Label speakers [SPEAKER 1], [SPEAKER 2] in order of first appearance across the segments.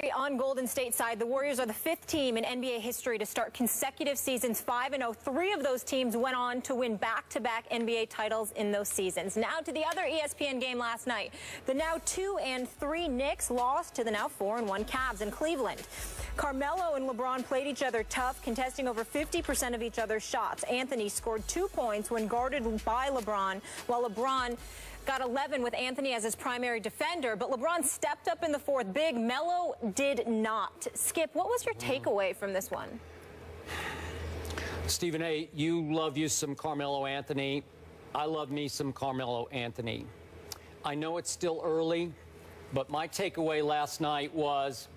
[SPEAKER 1] On Golden State side, the Warriors are the 5th team in NBA history to start consecutive seasons 5-0. 3 of those teams went on to win back-to-back NBA titles in those seasons. Now to the other ESPN game last night. The now 2-3 Knicks lost to the now 4-1 Cavs in Cleveland. Carmelo and LeBron played each other tough, contesting over 50% of each other's shots. Anthony scored 2 points when guarded by LeBron, while LeBron got 11 with Anthony as his primary defender, but LeBron stepped up in the fourth big. Melo did not. Skip, what was your takeaway from this one?
[SPEAKER 2] Stephen A., you love you some Carmelo Anthony. I love me some Carmelo Anthony. I know it's still early, but my takeaway last night was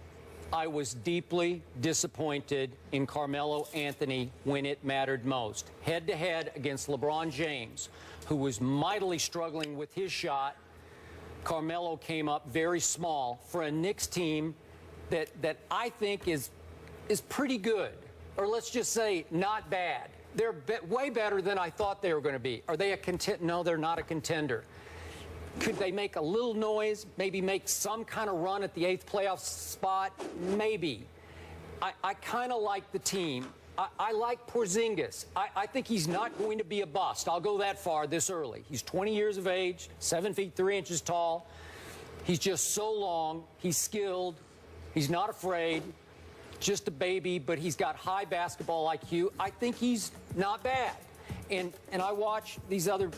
[SPEAKER 2] I was deeply disappointed in Carmelo Anthony when it mattered most. Head-to-head against LeBron James, who was mightily struggling with his shot, Carmelo came up very small for a Knicks team that I think is pretty good, or let's just say not bad. They're way better than I thought they were going to be. Are they a contender? No, they're not a contender. Could they make a little noise, maybe make some kind of run at the 8th playoff spot? Maybe. I kind of like the team. I like Porzingis. I think he's not going to be a bust. I'll go that far this early. He's 20 years of age, 7 feet 3 inches tall. He's just so long. He's skilled. He's not afraid. Just a baby, but he's got high basketball IQ. I think he's not bad. And I watch these other,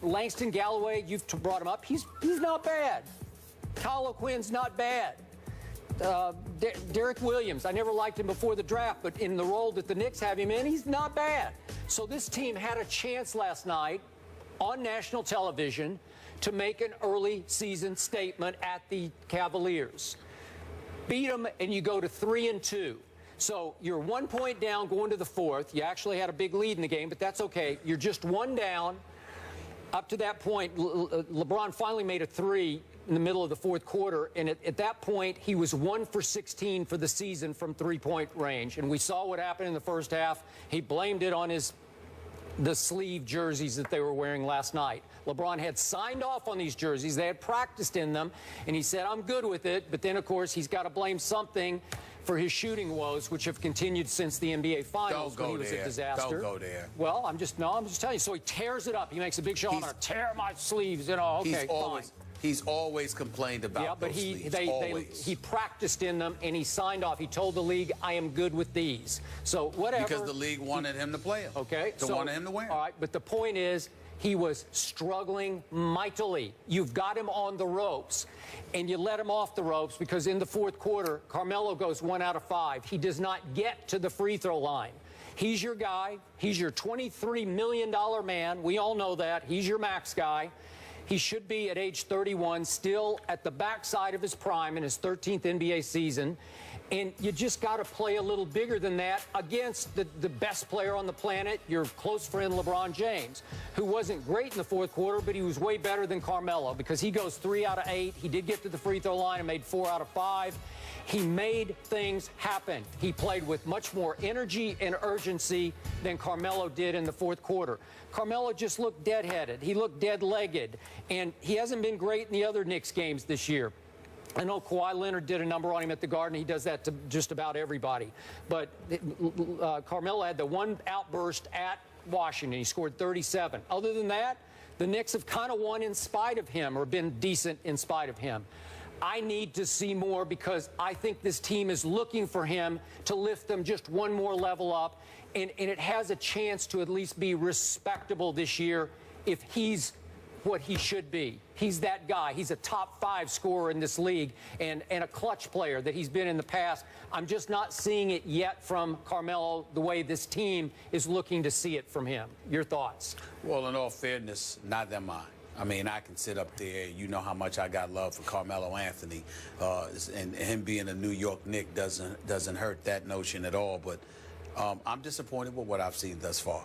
[SPEAKER 2] Langston Galloway, you've brought him up. He's not bad. Kyle O'Quinn's not bad. Derek Williams, I never liked him before the draft, but in the role that the Knicks have him in, he's not bad. So this team had a chance last night on national television to make an early season statement at the Cavaliers. Beat them, and you go to 3-2. So you're 1 point down going to the 4th. You actually had a big lead in the game, but that's okay. You're just 1 down. Up to that point, LeBron finally made a 3 in the middle of the 4th quarter, and at that point, he was 1 for 16 for the season from 3-point range. And we saw what happened in the first half. He blamed it on the sleeve jerseys that they were wearing last night. LeBron had signed off on these jerseys. They had practiced in them, and he said, I'm good with it. But then, of course, he's got to blame something for his shooting woes, which have continued since the NBA Finals when he was a disaster.
[SPEAKER 3] Don't go there.
[SPEAKER 2] Well, I'm just telling you. So he tears it up. He makes a big show. I'm going to tear my sleeves. Okay, fine.
[SPEAKER 3] He's always complained about those sleeves.
[SPEAKER 2] He practiced in them, and he signed off. He told the league, I am good with these. So whatever.
[SPEAKER 3] Because the league wanted him to play them.
[SPEAKER 2] Okay.
[SPEAKER 3] Wanted him to wear them.
[SPEAKER 2] All right, but the point is, he was struggling mightily. You've got him on the ropes, and you let him off the ropes because in the 4th quarter, Carmelo goes 1 out of 5. He does not get to the free throw line. He's your guy. He's your $23 million man. We all know that. He's your max guy. He should be at age 31, still at the backside of his prime in his 13th NBA season. And you just got to play a little bigger than that against the best player on the planet, your close friend LeBron James, who wasn't great in the 4th quarter, but he was way better than Carmelo because he goes 3 out of 8. He did get to the free throw line and made 4 out of 5. He made things happen. He played with much more energy and urgency than Carmelo did in the 4th quarter. Carmelo just looked dead-headed. He looked dead-legged, and he hasn't been great in the other Knicks games this year. I know Kawhi Leonard did a number on him at the Garden. He does that to just about everybody. But Carmelo had the one outburst at Washington. He scored 37. Other than that, the Knicks have kind of won in spite of him or been decent in spite of him. I need to see more because I think this team is looking for him to lift them just one more level up, and it has a chance to at least be respectable this year if he's what he should be. He's that guy. He's a top 5 scorer in this league and a clutch player that he's been in the past. I'm just not seeing it yet from Carmelo the way this team is looking to see it from him. Your thoughts?
[SPEAKER 3] Well, in all fairness, not that mine. I mean, I can sit up there. You know how much I got love for Carmelo Anthony, and him being a New York Knick doesn't hurt that notion at all. But I'm disappointed with what I've seen thus far,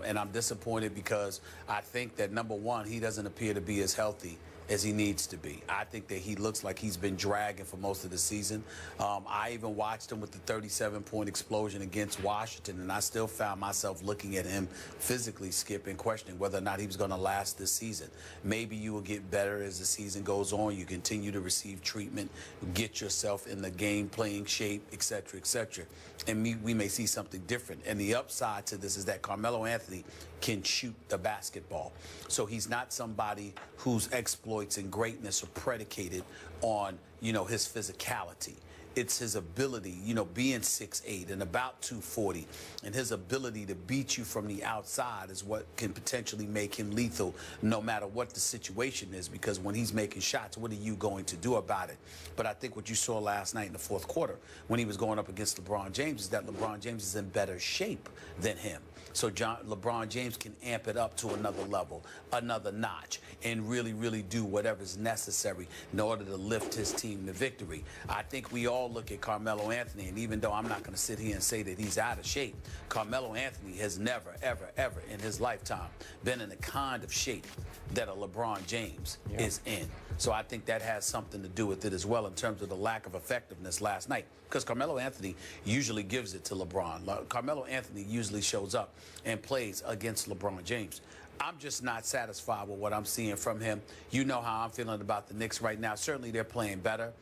[SPEAKER 3] and I'm disappointed because I think that number one, he doesn't appear to be as healthy as he needs to be. I think that he looks like he's been dragging for most of the season. I even watched him with the 37-point explosion against Washington, and I still found myself looking at him physically, Skip, and questioning whether or not he was going to last this season. Maybe you will get better as the season goes on. You continue to receive treatment, get yourself in the game playing shape, etc., etc. And we may see something different. And the upside to this is that Carmelo Anthony can shoot the basketball. So he's not somebody whose exploits and greatness are predicated on, his physicality. It's his ability, being 6'8" and about 240, and his ability to beat you from the outside is what can potentially make him lethal no matter what the situation is, because when he's making shots, what are you going to do about it? But I think what you saw last night in the fourth quarter when he was going up against LeBron James is that LeBron James is in better shape than him. So LeBron James can amp it up to another level, another notch, and really, really do whatever's necessary in order to lift his team to victory. I think we all look at Carmelo Anthony, and even though I'm not going to sit here and say that he's out of shape, Carmelo Anthony has never, ever, ever in his lifetime been in the kind of shape that a LeBron James is in. So I think that has something to do with it as well in terms of the lack of effectiveness last night, because Carmelo Anthony usually gives it to LeBron. Carmelo Anthony usually shows up and plays against LeBron James. I'm just not satisfied with what I'm seeing from him. You know how I'm feeling about the Knicks right now. Certainly they're playing better.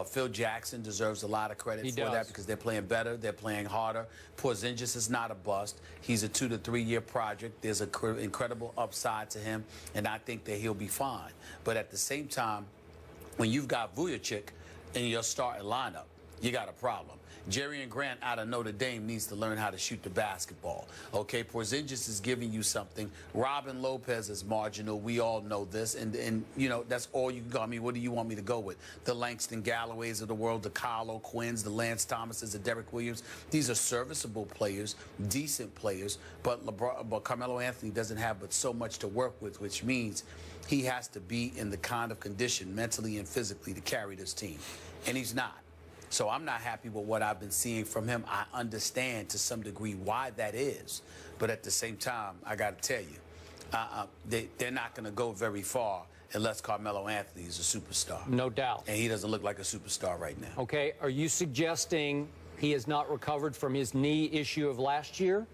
[SPEAKER 3] Phil Jackson deserves a lot of credit for that because they're playing better. They're playing harder. Porzingis is not a bust. He's a 2 to 3 year project. There's an incredible upside to him, and I think that he'll be fine. But at the same time, when you've got Vujacic in your starting lineup, you got a problem. Jerrion Grant out of Notre Dame needs to learn how to shoot the basketball. Okay, Porzingis is giving you something. Robin Lopez is marginal. We all know this. And that's all you can go. I mean, what do you want me to go with? The Langston Galloways of the world, the Kyle O'Quinns, the Lance Thomases, the Derek Williams. These are serviceable players, decent players. But Carmelo Anthony doesn't have but so much to work with, which means he has to be in the kind of condition mentally and physically to carry this team. And he's not. So I'm not happy with what I've been seeing from him. I understand to some degree why that is. But at the same time, I got to tell you, they're not going to go very far unless Carmelo Anthony is a superstar.
[SPEAKER 2] No doubt.
[SPEAKER 3] And he doesn't look like a superstar right now.
[SPEAKER 2] Okay. Are you suggesting he has not recovered from his knee issue of last year?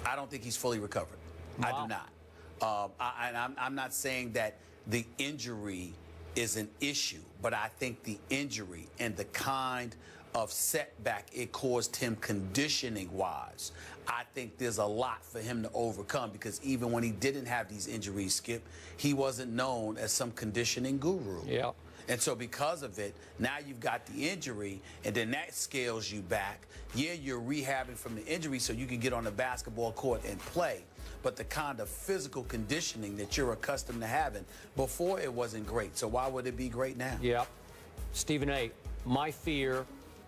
[SPEAKER 3] I don't think he's fully recovered.
[SPEAKER 2] Wow.
[SPEAKER 3] I do not. I'm not saying that the injury is an issue, but I think the injury and the kind of setback it caused him conditioning-wise, I think there's a lot for him to overcome, because even when he didn't have these injuries, Skip, he wasn't known as some conditioning guru.
[SPEAKER 2] Yeah.
[SPEAKER 3] And so because of it, now you've got the injury, and then that scales you back. Yeah, you're rehabbing from the injury so you can get on the basketball court and play. But the kind of physical conditioning that you're accustomed to having, before it wasn't great. So why would it be great now?
[SPEAKER 2] Yeah. Stephen A., my fear,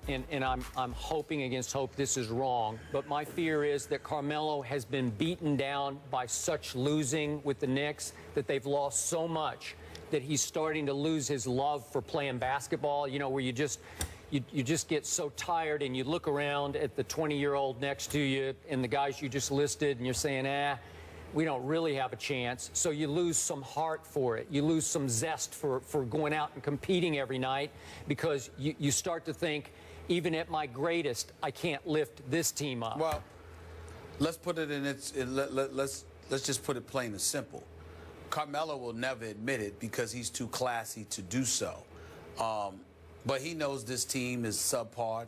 [SPEAKER 2] and I'm hoping against hope this is wrong, but my fear is that Carmelo has been beaten down by such losing with the Knicks that they've lost so much that he's starting to lose his love for playing basketball, where you just get so tired and you look around at the 20-year-old next to you and the guys you just listed and you're saying, we don't really have a chance. So you lose some heart for it. You lose some zest for going out and competing every night, because you start to think, even at my greatest, I can't lift this team up.
[SPEAKER 3] Well, let's put it in let's just put it plain and simple. Carmelo will never admit it because he's too classy to do so. But he knows this team is subpar,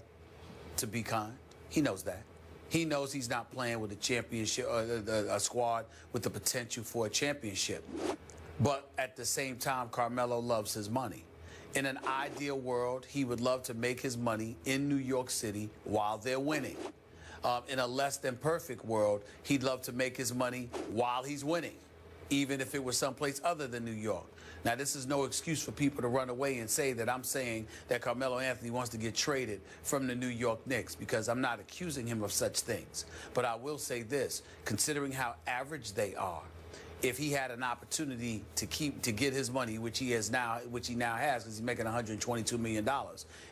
[SPEAKER 3] to be kind. He knows that. He knows he's not playing with a championship, a squad with the potential for a championship. But at the same time, Carmelo loves his money. In an ideal world, he would love to make his money in New York City while they're winning. In a less than perfect world, he'd love to make his money while he's winning, even if it was someplace other than New York. Now, this is no excuse for people to run away and say that I'm saying that Carmelo Anthony wants to get traded from the New York Knicks, because I'm not accusing him of such things. But I will say this, considering how average they are, if he had an opportunity to get his money, which he now has, because he's making $122 million,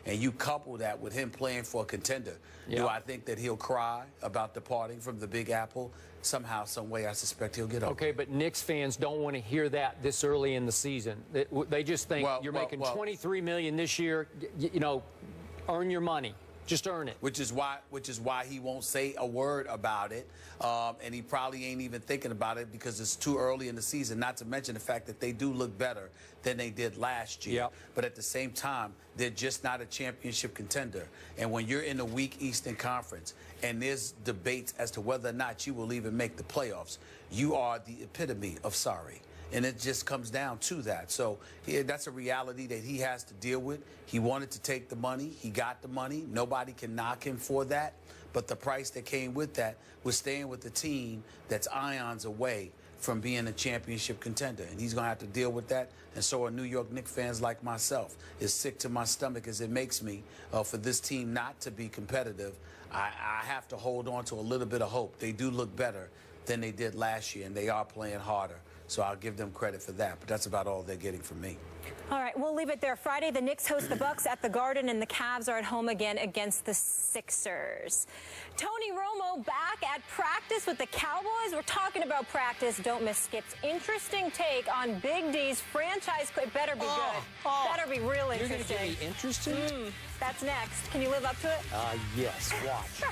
[SPEAKER 3] and you couple that with him playing for a contender, do I think that he'll cry about departing from the Big Apple? Somehow, some way, I suspect he'll get over.
[SPEAKER 2] Okay, but Knicks fans don't want to hear that this early in the season. They just think you're making $23 million this year. You know, earn your money. Just earn it.
[SPEAKER 3] Which is why he won't say a word about it, and he probably ain't even thinking about it because it's too early in the season. Not to mention the fact that they do look better than they did last year.
[SPEAKER 2] Yep.
[SPEAKER 3] But at the same time, they're just not a championship contender. And when you're in the weak Eastern Conference and there's debates as to whether or not you will even make the playoffs, you are the epitome of sorry. And it just comes down to that. So that's a reality that he has to deal with. He wanted to take the money. He got the money. Nobody can knock him for that. But the price that came with that was staying with the team that's ions away from being a championship contender. And he's going to have to deal with that. And so are New York Knicks fans like myself. As sick to my stomach as it makes me for this team not to be competitive, I have to hold on to a little bit of hope. They do look better than they did last year, and they are playing harder. So I'll give them credit for that. But that's about all they're getting from me.
[SPEAKER 1] All right, we'll leave it there. Friday, the Knicks host the Bucks at the Garden, and the Cavs are at home again against the Sixers. Tony Romo back at practice with the Cowboys. We're talking about practice. Don't miss Skip's interesting take on Big D's franchise. It better be good. Better be real interesting.
[SPEAKER 2] You're going to get me interested?
[SPEAKER 1] That's next. Can you live up to it?
[SPEAKER 2] Yes. Watch.